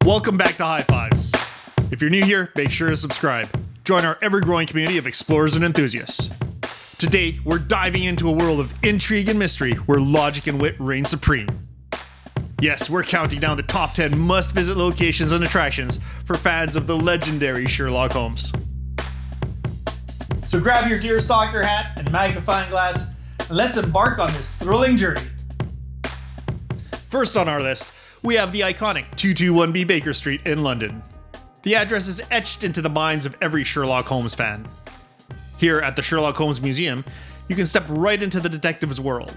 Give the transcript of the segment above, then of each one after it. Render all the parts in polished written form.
Welcome back to High Fives. If you're new here, make sure to subscribe. Join our ever-growing community of explorers and enthusiasts. Today, we're diving into a world of intrigue and mystery where logic and wit reign supreme. Yes, we're counting down the top 10 must-visit locations and attractions for fans of the legendary Sherlock Holmes. So grab your deerstalker hat and magnifying glass, and let's embark on this thrilling journey. First on our list, we have the iconic 221B Baker Street in London. The address is etched into the minds of every Sherlock Holmes fan. Here at the Sherlock Holmes Museum, you can step right into the detective's world.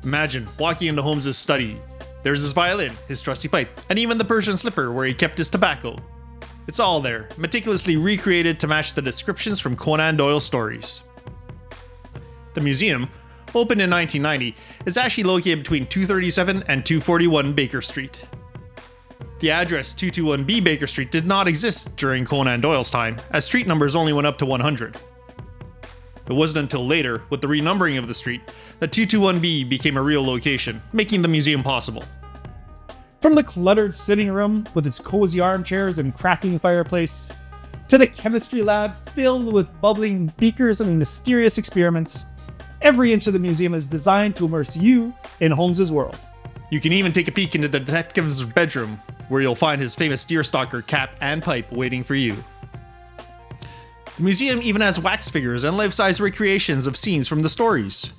Imagine walking into Holmes' study. There's his violin, his trusty pipe, and even the Persian slipper where he kept his tobacco. It's all there, meticulously recreated to match the descriptions from Conan Doyle stories. The museum, opened in 1990, is actually located between 237 and 241 Baker Street. The address 221B Baker Street did not exist during Conan Doyle's time, as street numbers only went up to 100. It wasn't until later, with the renumbering of the street, that 221B became a real location, making the museum possible. From the cluttered sitting room with its cozy armchairs and cracking fireplace, to the chemistry lab filled with bubbling beakers and mysterious experiments, every inch of the museum is designed to immerse you in Holmes' world. You can even take a peek into the detective's bedroom, where you'll find his famous deerstalker cap and pipe waiting for you. The museum even has wax figures and life-size recreations of scenes from the stories.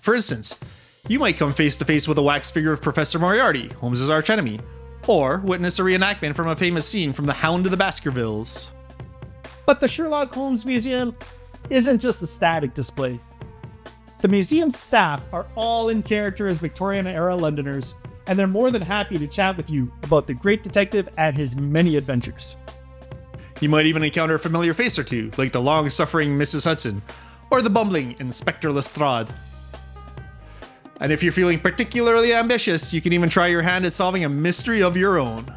For instance, you might come face to face with a wax figure of Professor Moriarty, Holmes' archenemy, or witness a reenactment from a famous scene from The Hound of the Baskervilles. But the Sherlock Holmes Museum isn't just a static display. The museum's staff are all in character as Victorian-era Londoners, and they're more than happy to chat with you about the great detective and his many adventures. You might even encounter a familiar face or two, like the long-suffering Mrs. Hudson, or the bumbling Inspector Lestrade. And if you're feeling particularly ambitious, you can even try your hand at solving a mystery of your own.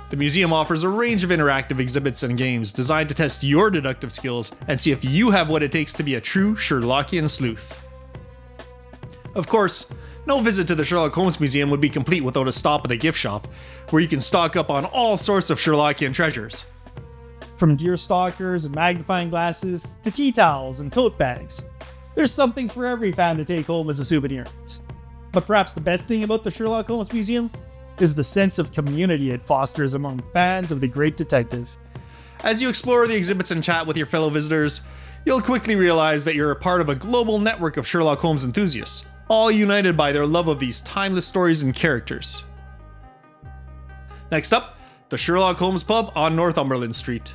The museum offers a range of interactive exhibits and games designed to test your deductive skills and see if you have what it takes to be a true Sherlockian sleuth. Of course, no visit to the Sherlock Holmes Museum would be complete without a stop at the gift shop, where you can stock up on all sorts of Sherlockian treasures. From deerstalkers and magnifying glasses to tea towels and tote bags, there's something for every fan to take home as a souvenir. But perhaps the best thing about the Sherlock Holmes Museum is the sense of community it fosters among fans of the great detective. As you explore the exhibits and chat with your fellow visitors, you'll quickly realize that you're a part of a global network of Sherlock Holmes enthusiasts, all united by their love of these timeless stories and characters. Next up, the Sherlock Holmes pub on Northumberland Street.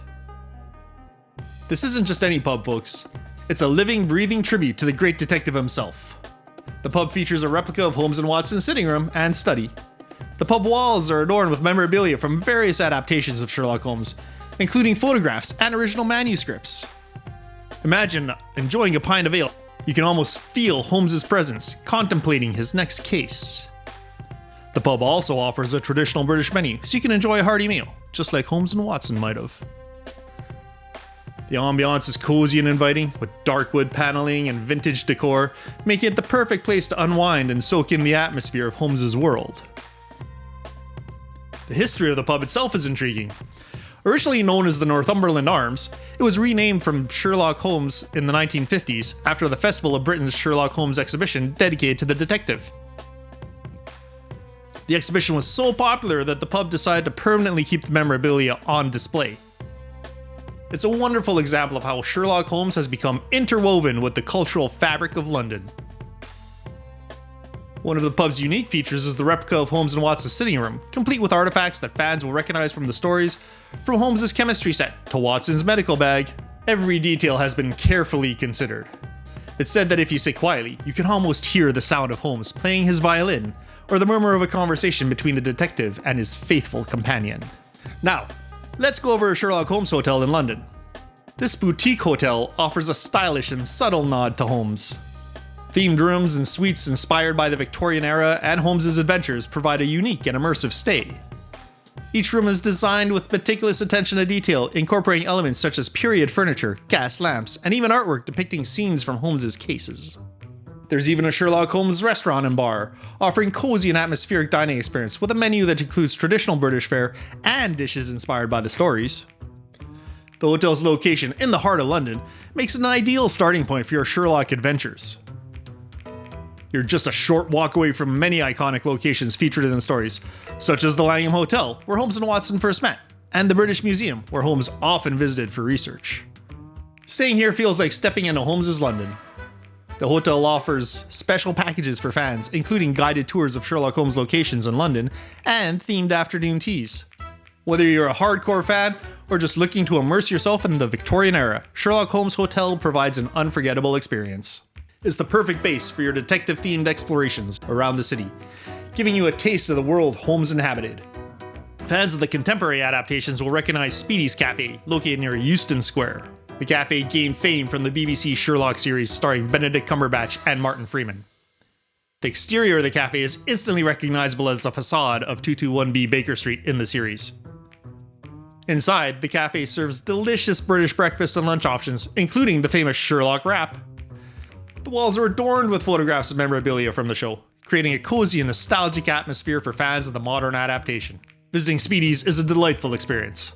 This isn't just any pub, folks. It's a living, breathing tribute to the great detective himself. The pub features a replica of Holmes and Watson's sitting room and study. The pub walls are adorned with memorabilia from various adaptations of Sherlock Holmes, including photographs and original manuscripts. Imagine enjoying a pint of ale. You can almost feel Holmes' presence, contemplating his next case. The pub also offers a traditional British menu, so you can enjoy a hearty meal, just like Holmes and Watson might have. The ambiance is cozy and inviting, with dark wood paneling and vintage decor, making it the perfect place to unwind and soak in the atmosphere of Holmes' world. The history of the pub itself is intriguing. Originally known as the Northumberland Arms, it was renamed from Sherlock Holmes in the 1950s after the Festival of Britain's Sherlock Holmes exhibition dedicated to the detective. The exhibition was so popular that the pub decided to permanently keep the memorabilia on display. It's a wonderful example of how Sherlock Holmes has become interwoven with the cultural fabric of London. One of the pub's unique features is the replica of Holmes and Watson's sitting room, complete with artifacts that fans will recognize from the stories, from Holmes' chemistry set to Watson's medical bag. Every detail has been carefully considered. It's said that if you sit quietly, you can almost hear the sound of Holmes playing his violin, or the murmur of a conversation between the detective and his faithful companion. Now, let's go over a Sherlock Holmes hotel in London. This boutique hotel offers a stylish and subtle nod to Holmes. Themed rooms and suites inspired by the Victorian era and Holmes' adventures provide a unique and immersive stay. Each room is designed with meticulous attention to detail, incorporating elements such as period furniture, gas lamps, and even artwork depicting scenes from Holmes' cases. There's even a Sherlock Holmes restaurant and bar, offering cozy and atmospheric dining experience with a menu that includes traditional British fare and dishes inspired by the stories. The hotel's location in the heart of London makes it an ideal starting point for your Sherlock adventures. You're just a short walk away from many iconic locations featured in the stories, such as the Langham Hotel, where Holmes and Watson first met, and the British Museum, where Holmes often visited for research. Staying here feels like stepping into Holmes' London. The hotel offers special packages for fans, including guided tours of Sherlock Holmes locations in London and themed afternoon teas. Whether you're a hardcore fan or just looking to immerse yourself in the Victorian era, Sherlock Holmes Hotel provides an unforgettable experience. It's the perfect base for your detective-themed explorations around the city, giving you a taste of the world Holmes inhabited. Fans of the contemporary adaptations will recognize Speedy's Cafe, located near Euston Square. The cafe gained fame from the BBC Sherlock series starring Benedict Cumberbatch and Martin Freeman. The exterior of the cafe is instantly recognizable as the facade of 221B Baker Street in the series. Inside, the cafe serves delicious British breakfast and lunch options, including the famous Sherlock wrap. The walls are adorned with photographs and memorabilia from the show, creating a cozy and nostalgic atmosphere for fans of the modern adaptation. Visiting Speedy's is a delightful experience.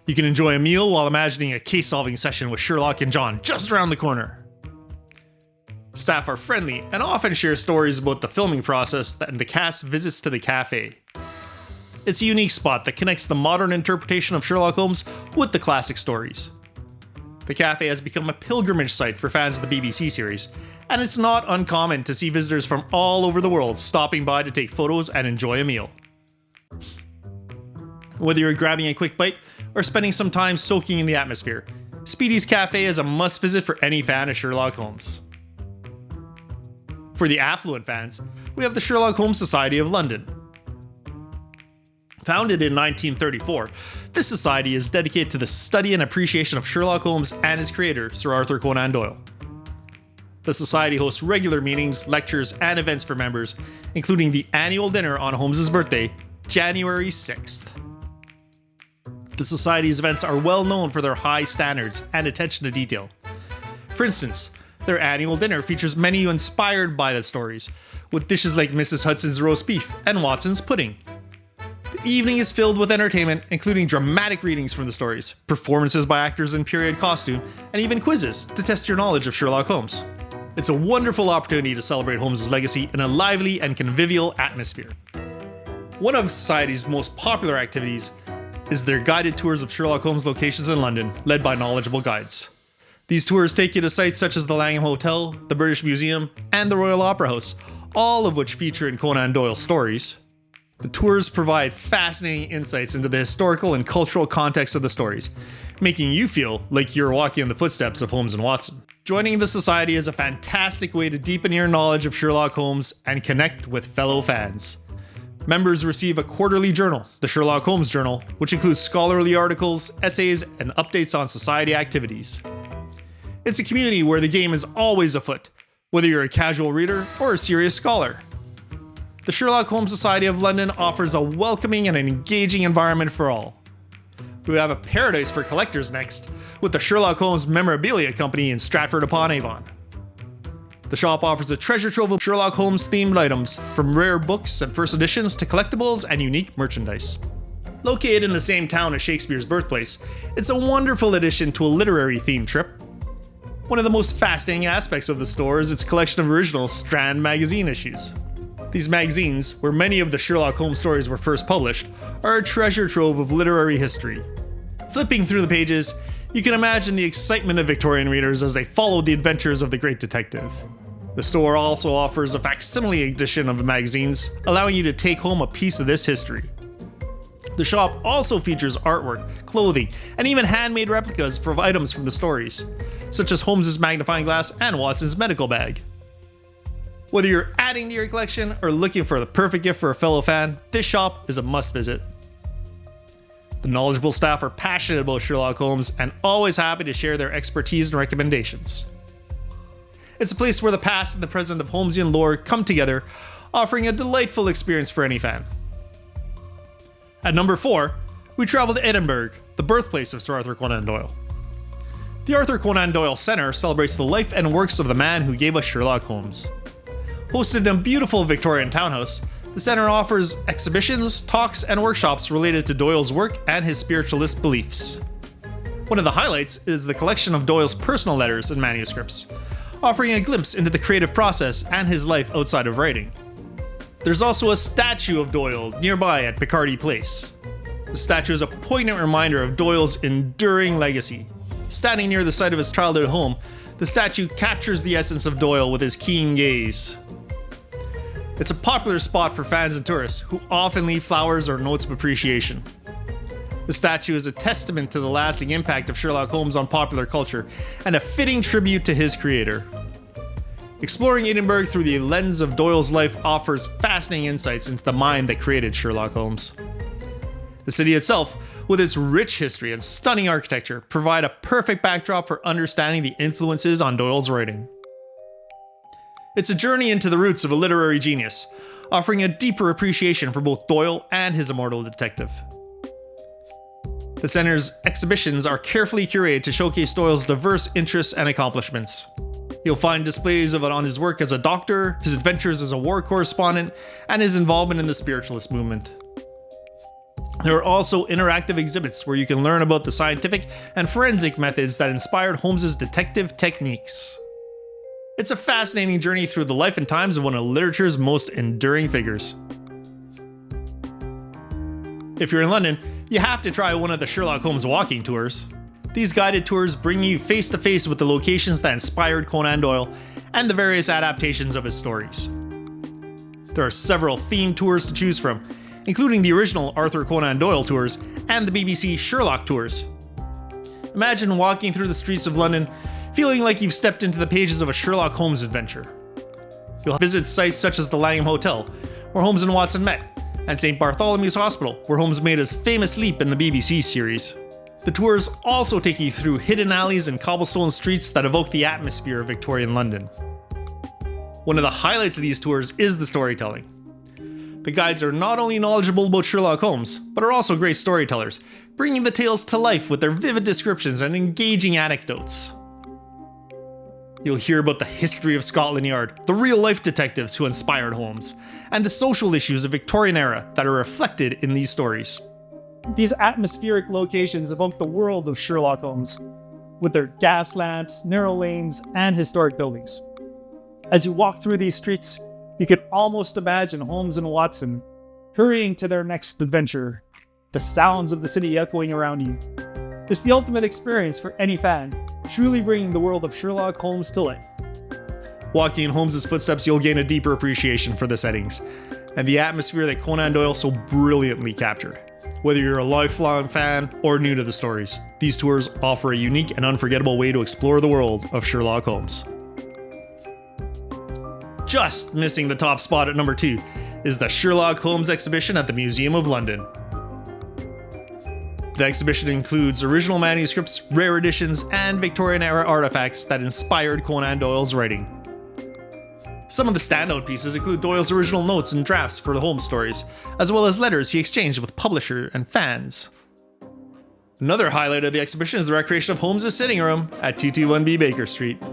You can enjoy a meal while imagining a case-solving session with Sherlock and John just around the corner. Staff are friendly and often share stories about the filming process and the cast visits to the cafe. It's a unique spot that connects the modern interpretation of Sherlock Holmes with the classic stories. The cafe has become a pilgrimage site for fans of the BBC series, and it's not uncommon to see visitors from all over the world stopping by to take photos and enjoy a meal. Whether you're grabbing a quick bite or spending some time soaking in the atmosphere, Speedy's Cafe is a must-visit for any fan of Sherlock Holmes. For the affluent fans, we have the Sherlock Holmes Society of London. Founded in 1934, this society is dedicated to the study and appreciation of Sherlock Holmes and his creator, Sir Arthur Conan Doyle. The society hosts regular meetings, lectures, and events for members, including the annual dinner on Holmes' birthday, January 6th. The Society's events are well known for their high standards and attention to detail. For instance, their annual dinner features menu inspired by the stories, with dishes like Mrs. Hudson's roast beef and Watson's pudding. The evening is filled with entertainment, including dramatic readings from the stories, performances by actors in period costume, and even quizzes to test your knowledge of Sherlock Holmes. It's a wonderful opportunity to celebrate Holmes' legacy in a lively and convivial atmosphere. One of Society's most popular activities is their guided tours of Sherlock Holmes locations in London, led by knowledgeable guides. These tours take you to sites such as the Langham Hotel, the British Museum, and the Royal Opera House, all of which feature in Conan Doyle's stories. The tours provide fascinating insights into the historical and cultural context of the stories, making you feel like you're walking in the footsteps of Holmes and Watson. Joining the Society is a fantastic way to deepen your knowledge of Sherlock Holmes and connect with fellow fans. Members receive a quarterly journal, the Sherlock Holmes Journal, which includes scholarly articles, essays, and updates on society activities. It's a community where the game is always afoot, whether you're a casual reader or a serious scholar. The Sherlock Holmes Society of London offers a welcoming and engaging environment for all. We have a paradise for collectors next, with the Sherlock Holmes Memorabilia Company in Stratford-upon-Avon. The shop offers a treasure trove of Sherlock Holmes themed items, from rare books and first editions to collectibles and unique merchandise. Located in the same town as Shakespeare's birthplace, it's a wonderful addition to a literary themed trip. One of the most fascinating aspects of the store is its collection of original Strand magazine issues. These magazines, where many of the Sherlock Holmes stories were first published, are a treasure trove of literary history. Flipping through the pages, you can imagine the excitement of Victorian readers as they followed the adventures of the great detective. The store also offers a facsimile edition of the magazines, allowing you to take home a piece of this history. The shop also features artwork, clothing, and even handmade replicas of items from the stories, such as Holmes' magnifying glass and Watson's medical bag. Whether you're adding to your collection or looking for the perfect gift for a fellow fan, this shop is a must visit. The knowledgeable staff are passionate about Sherlock Holmes and always happy to share their expertise and recommendations. It's a place where the past and the present of Holmesian lore come together, offering a delightful experience for any fan. At number 4, we travel to Edinburgh, the birthplace of Sir Arthur Conan Doyle. The Arthur Conan Doyle Center celebrates the life and works of the man who gave us Sherlock Holmes. Hosted in a beautiful Victorian townhouse, the center offers exhibitions, talks, and workshops related to Doyle's work and his spiritualist beliefs. One of the highlights is the collection of Doyle's personal letters and manuscripts, offering a glimpse into the creative process and his life outside of writing. There's also a statue of Doyle nearby at Picardy Place. The statue is a poignant reminder of Doyle's enduring legacy. Standing near the site of his childhood home, the statue captures the essence of Doyle with his keen gaze. It's a popular spot for fans and tourists who often leave flowers or notes of appreciation. The statue is a testament to the lasting impact of Sherlock Holmes on popular culture and a fitting tribute to his creator. Exploring Edinburgh through the lens of Doyle's life offers fascinating insights into the mind that created Sherlock Holmes. The city itself, with its rich history and stunning architecture, provide a perfect backdrop for understanding the influences on Doyle's writing. It's a journey into the roots of a literary genius, offering a deeper appreciation for both Doyle and his immortal detective. The center's exhibitions are carefully curated to showcase Doyle's diverse interests and accomplishments. You'll find displays on his work as a doctor, his adventures as a war correspondent, and his involvement in the spiritualist movement. There are also interactive exhibits where you can learn about the scientific and forensic methods that inspired Holmes's detective techniques. It's a fascinating journey through the life and times of one of literature's most enduring figures. If you're in London, you have to try one of the Sherlock Holmes walking tours. These guided tours bring you face to face with the locations that inspired Conan Doyle and the various adaptations of his stories. There are several themed tours to choose from, including the original Arthur Conan Doyle tours and the BBC Sherlock tours. Imagine walking through the streets of London, feeling like you've stepped into the pages of a Sherlock Holmes adventure. You'll visit sites such as the Langham Hotel, where Holmes and Watson met, and St. Bartholomew's Hospital, where Holmes made his famous leap in the BBC series. The tours also take you through hidden alleys and cobblestone streets that evoke the atmosphere of Victorian London. One of the highlights of these tours is the storytelling. The guides are not only knowledgeable about Sherlock Holmes, but are also great storytellers, bringing the tales to life with their vivid descriptions and engaging anecdotes. You'll hear about the history of Scotland Yard, the real-life detectives who inspired Holmes, and the social issues of Victorian era that are reflected in these stories. These atmospheric locations evoke the world of Sherlock Holmes, with their gas lamps, narrow lanes, and historic buildings. As you walk through these streets, you can almost imagine Holmes and Watson hurrying to their next adventure, the sounds of the city echoing around you. It's the ultimate experience for any fan, truly bringing the world of Sherlock Holmes to life. Walking in Holmes' footsteps, you'll gain a deeper appreciation for the settings and the atmosphere that Conan Doyle so brilliantly captured. Whether you're a lifelong fan or new to the stories, these tours offer a unique and unforgettable way to explore the world of Sherlock Holmes. Just missing the top spot at number 2 is the Sherlock Holmes exhibition at the Museum of London. The exhibition includes original manuscripts, rare editions, and Victorian-era artifacts that inspired Conan Doyle's writing. Some of the standout pieces include Doyle's original notes and drafts for the Holmes stories, as well as letters he exchanged with publisher and fans. Another highlight of the exhibition is the recreation of Holmes' sitting room at 221B Baker Street.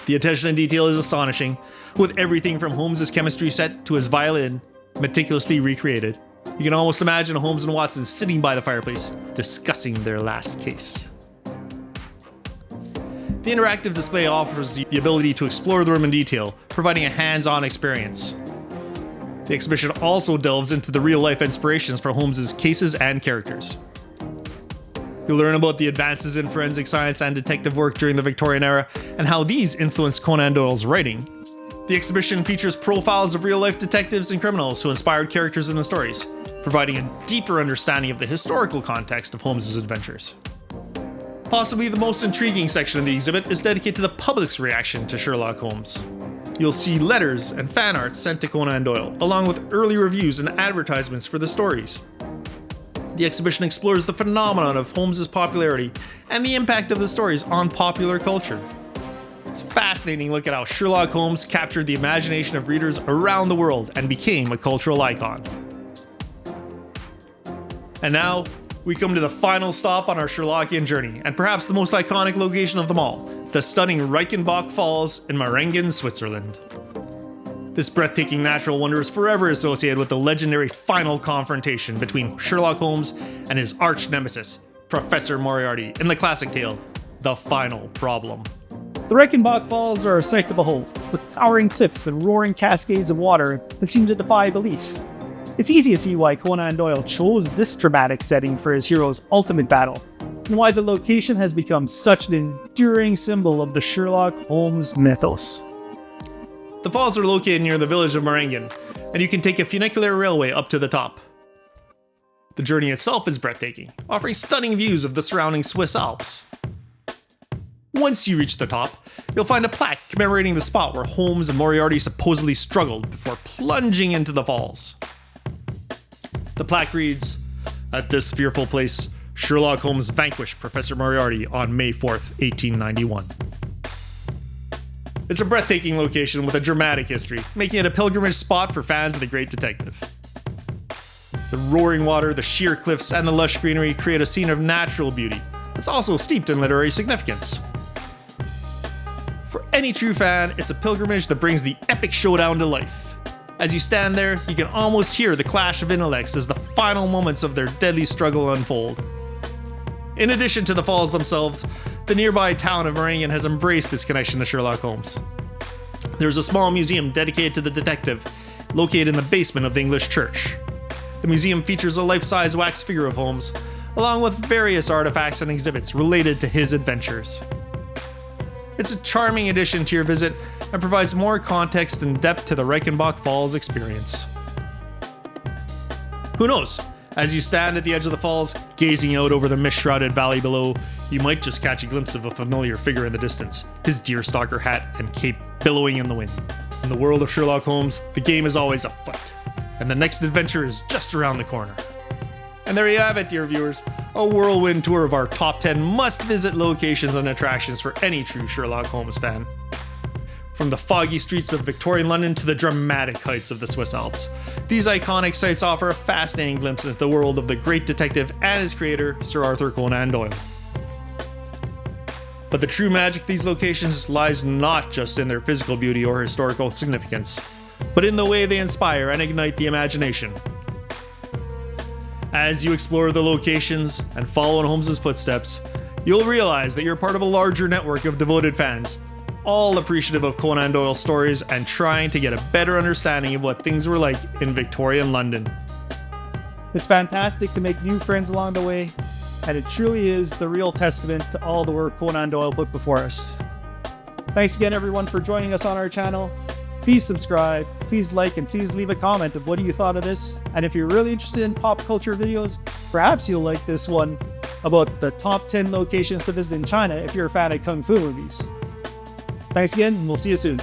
The attention to detail is astonishing, with everything from Holmes' chemistry set to his violin meticulously recreated. You can almost imagine Holmes and Watson sitting by the fireplace, discussing their last case. The interactive display offers the ability to explore the room in detail, providing a hands-on experience. The exhibition also delves into the real-life inspirations for Holmes' cases and characters. You'll learn about the advances in forensic science and detective work during the Victorian era, and how these influenced Conan Doyle's writing. The exhibition features profiles of real-life detectives and criminals who inspired characters in the stories, providing a deeper understanding of the historical context of Holmes' adventures. Possibly the most intriguing section of the exhibit is dedicated to the public's reaction to Sherlock Holmes. You'll see letters and fan art sent to Conan Doyle, along with early reviews and advertisements for the stories. The exhibition explores the phenomenon of Holmes' popularity and the impact of the stories on popular culture. It's a fascinating look at how Sherlock Holmes captured the imagination of readers around the world and became a cultural icon. And now, we come to the final stop on our Sherlockian journey, and perhaps the most iconic location of them all, the stunning Reichenbach Falls in Marengen, Switzerland. This breathtaking natural wonder is forever associated with the legendary final confrontation between Sherlock Holmes and his arch nemesis, Professor Moriarty, in the classic tale, The Final Problem. The Reichenbach Falls are a sight to behold, with towering cliffs and roaring cascades of water that seem to defy belief. It's easy to see why Conan Doyle chose this dramatic setting for his hero's ultimate battle, and why the location has become such an enduring symbol of the Sherlock Holmes mythos. The falls are located near the village of Marengen, and you can take a funicular railway up to the top. The journey itself is breathtaking, offering stunning views of the surrounding Swiss Alps. Once you reach the top, you'll find a plaque commemorating the spot where Holmes and Moriarty supposedly struggled before plunging into the falls. The plaque reads, "At this fearful place, Sherlock Holmes vanquished Professor Moriarty on May 4th, 1891. It's a breathtaking location with a dramatic history, making it a pilgrimage spot for fans of the great detective. The roaring water, the sheer cliffs, and the lush greenery create a scene of natural beauty that's also steeped in literary significance. For any true fan, it's a pilgrimage that brings the epic showdown to life. As you stand there, you can almost hear the clash of intellects as the final moments of their deadly struggle unfold. In addition to the falls themselves, the nearby town of Marengen has embraced its connection to Sherlock Holmes. There's a small museum dedicated to the detective, located in the basement of the English church. The museum features a life-size wax figure of Holmes, along with various artifacts and exhibits related to his adventures. It's a charming addition to your visit and provides more context and depth to the Reichenbach Falls experience. Who knows? As you stand at the edge of the falls, gazing out over the mist-shrouded valley below, you might just catch a glimpse of a familiar figure in the distance, his deerstalker hat and cape billowing in the wind. In the world of Sherlock Holmes, the game is always afoot, and the next adventure is just around the corner. And there you have it, dear viewers, a whirlwind tour of our top 10 must-visit locations and attractions for any true Sherlock Holmes fan. From the foggy streets of Victorian London to the dramatic heights of the Swiss Alps, these iconic sites offer a fascinating glimpse into the world of the great detective and his creator, Sir Arthur Conan Doyle. But the true magic of these locations lies not just in their physical beauty or historical significance, but in the way they inspire and ignite the imagination. As you explore the locations and follow in Holmes' footsteps, you'll realize that you're part of a larger network of devoted fans, all appreciative of Conan Doyle's stories and trying to get a better understanding of what things were like in Victorian London. It's fantastic to make new friends along the way, and it truly is the real testament to all the work Conan Doyle put before us. Thanks again, everyone, for joining us on our channel. Please subscribe, please like, and please leave a comment of what you thought of this. And if you're really interested in pop culture videos, perhaps you'll like this one about the top 10 locations to visit in China if you're a fan of Kung Fu movies. Thanks again, and we'll see you soon.